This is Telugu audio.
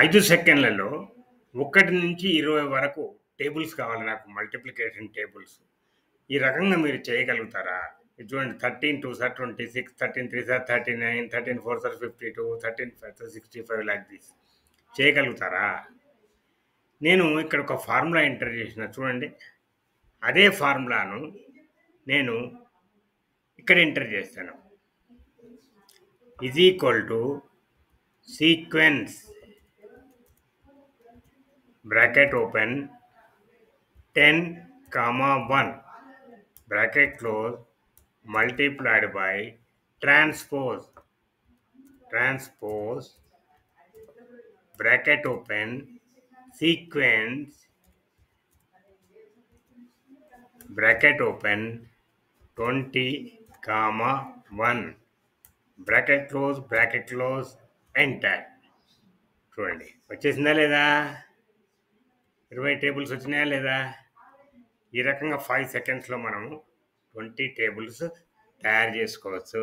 5 సెకండ్లలో 1-20 వరకు టేబుల్స్ కావాలి నాకు, మల్టిప్లికేషన్ టేబుల్స్. ఈ రకంగా మీరు చేయగలుగుతారా? ఇది చూడండి, 13 2 sir 26, 13 3 sir 39, 13 4 sir 52, 13 5 sir 65 like this. చేయగలుగుతారా? నేను ఇక్కడ ఒక ఫార్ములా ఎంటర్ చేసిన చూడండి. అదే ఫార్ములాను నేను ఇక్కడ ఎంటర్ చేస్తాను. Is equal to sequence bracket open 10, 1 bracket close multiplied by transpose bracket open sequence bracket open 20, 1 bracket close enter. చూడండి, వచ్చేసిందా లేదా? 20 టేబుల్స్ వచ్చినాయా లేదా? ఈ రకంగా 5 సెకండ్స్లో మనము 20 టేబుల్స్ తయారు చేసుకోవచ్చు.